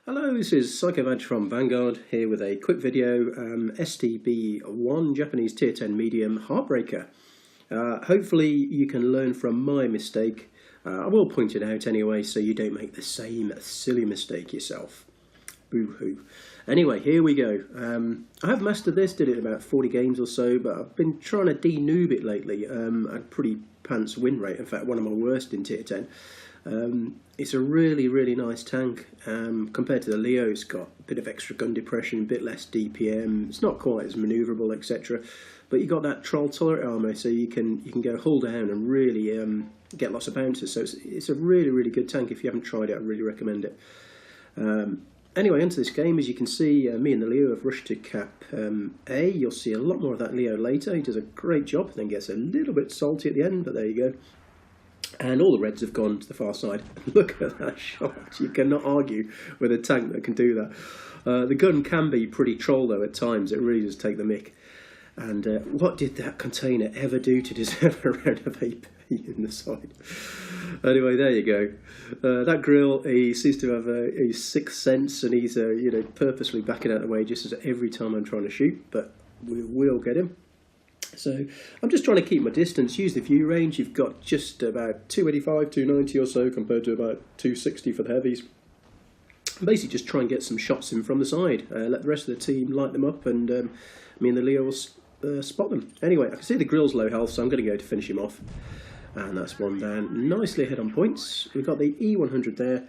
Hello, this is Psychovag from Vanguard here with a quick video, STB1 Japanese Tier 10 Medium Heartbreaker. Hopefully you can learn from my mistake. I will point it out anyway so you don't make the same silly mistake yourself. Boo-hoo. Anyway, here we go. I have mastered this, did it in about 40 games or so, but I've been trying to de-noob it lately. I had a pretty pants win rate, in fact one of my worst in Tier 10. It's a really nice tank. Compared to the Leo, it's got a bit of extra gun depression, a bit less DPM. It's not quite as manoeuvrable, etc. But you got that troll turret armor, so you can go hull down and really get lots of bounces. So it's a really good tank. If you haven't tried it, I really recommend it. Anyway, into this game, as you can see, me and the Leo have rushed to cap A. You'll see a lot more of that Leo later. He does a great job, then gets a little bit salty at the end, but there you go. And all the reds have gone to the far side. Look at that shot. You cannot argue with a tank that can do that. The gun can be pretty troll though at times. It really does take the mick. And what did that container ever do to deserve a round of AP in the side? Anyway, there you go. That grill, he seems to have a sixth sense, and he's purposely backing out of the way just as every time I'm trying to shoot. But we will get him. So I'm just trying to keep my distance, use the view range. You've got just about 285, 290 or so compared to about 260 for the heavies. Basically just try and get some shots in from the side. Let the rest of the team light them up, and me and the Leo will spot them. Anyway, I can see the grill's low health, so I'm going to go to finish him off. And that's one down. Nicely ahead on points. We've got the E100 there.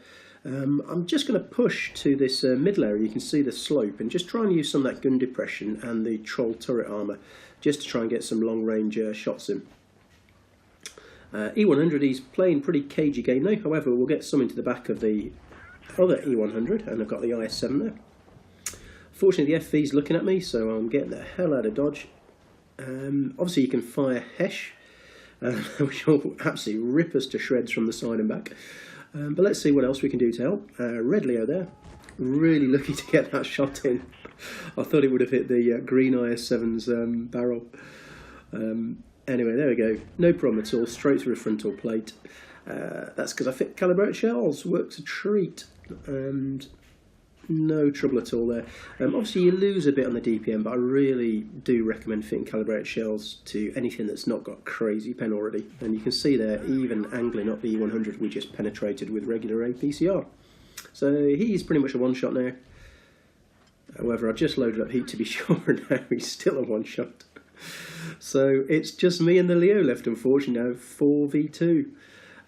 I'm just going to push to this middle area. You can see the slope, and just try and use some of that gun depression and the troll turret armour just to try and get some long range shots in. E100, he's playing pretty cagey game now. However, we'll get some into the back of the other E100, and I've got the IS-7 there. Fortunately, the FV's looking at me, so I'm getting the hell out of dodge. Obviously, you can fire Hesh, which will absolutely rip us to shreds from the side and back. But let's see what else we can do to help. Red Leo there. Really lucky to get that shot in. I thought it would have hit the green IS-7's barrel. Anyway, there we go. No problem at all. Straight through the frontal plate. That's because I fit calibrated shells. Works a treat. And no trouble at all there. Obviously, you lose a bit on the DPM, but I really do recommend fitting calibrated shells to anything that's not got crazy pen already. And you can see there, even angling up the E100, we just penetrated with regular APCR. So he's pretty much a one-shot now. However, I've just loaded up heat to be sure, and now he's still a one-shot. So it's just me and the Leo left, unfortunately, now 4v2.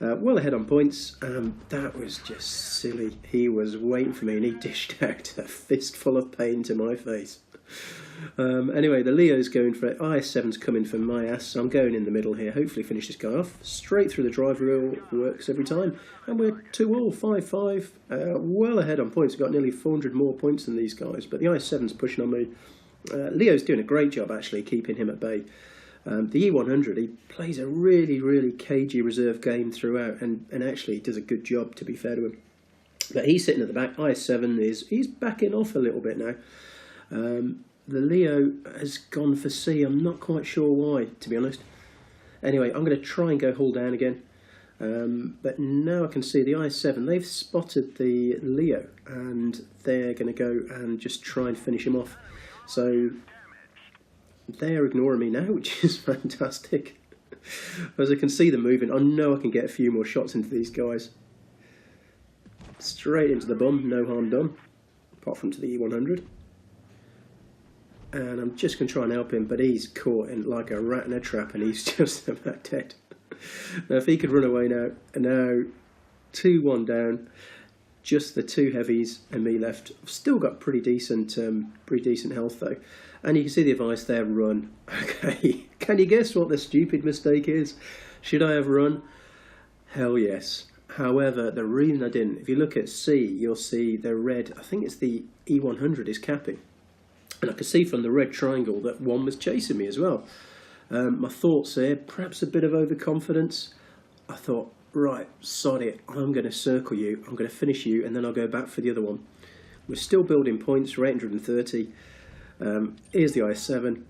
Well ahead on points. That was just silly. He was waiting for me, and he dished out a fistful of pain to my face. Anyway, the Leo's going for it. IS-7's coming for my ass, so I'm going in the middle here. Hopefully finish this guy off. Straight through the drive wheel works every time. And we're 2-all, 5-5. Well ahead on points. We've got nearly 400 more points than these guys, but the IS-7's pushing on me. Leo's doing a great job, actually, keeping him at bay. The E100, he plays a really cagey reserve game throughout, and actually does a good job, to be fair to him. But he's sitting at the back. IS-7 he's backing off a little bit now. The Leo has gone for C. I'm not quite sure why, to be honest. Anyway, I'm going to try and go hull down again. But now I can see the IS-7. They've spotted the Leo, and they're going to go and just try and finish him off. So they're ignoring me now, which is fantastic. As I can see them moving, I know I can get a few more shots into these guys. Straight into the bum, no harm done. Apart from to the E100. And I'm just going to try and help him, but he's caught in like a rat in a trap, and he's just about dead. Now, if he could run away now, and now 2-1 down, just the two heavies and me left. I've still got pretty decent health though. And you can see the advice there, run. Okay, can you guess what the stupid mistake is? Should I have run? Hell yes. However, the reason I didn't, if you look at C, you'll see the red, I think it's the E100 is capping. And I could see from the red triangle that one was chasing me as well. My thoughts there, perhaps a bit of overconfidence. I thought, right, sod it, I'm going to circle you, I'm going to finish you, and then I'll go back for the other one. We're still building points, we're 830. Here's the IS-7,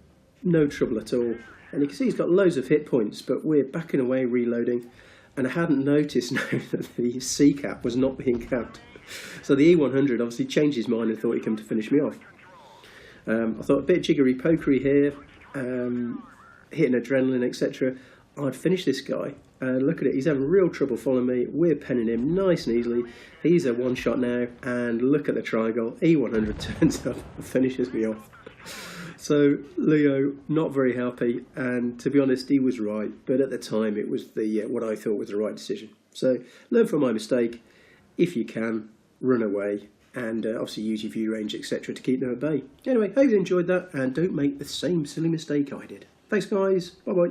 no trouble at all. And you can see he's got loads of hit points, but we're backing away, reloading. And I hadn't noticed now that the C cap was not being capped. So the E100 obviously changed his mind and thought he'd come to finish me off. I thought a bit jiggery pokery here, hitting adrenaline, etc. I'd finish this guy. And look at it, he's having real trouble following me. We're penning him nice and easily. He's a one shot now, and look at the triangle. E100 turns up and finishes me off. So Leo, not very happy, and to be honest, he was right. But at the time, it was the what I thought was the right decision. So learn from my mistake. If you can, run away, and obviously use your view range, etc. to keep them at bay. Anyway, hope you enjoyed that, and don't make the same silly mistake I did. Thanks, guys. Bye-bye.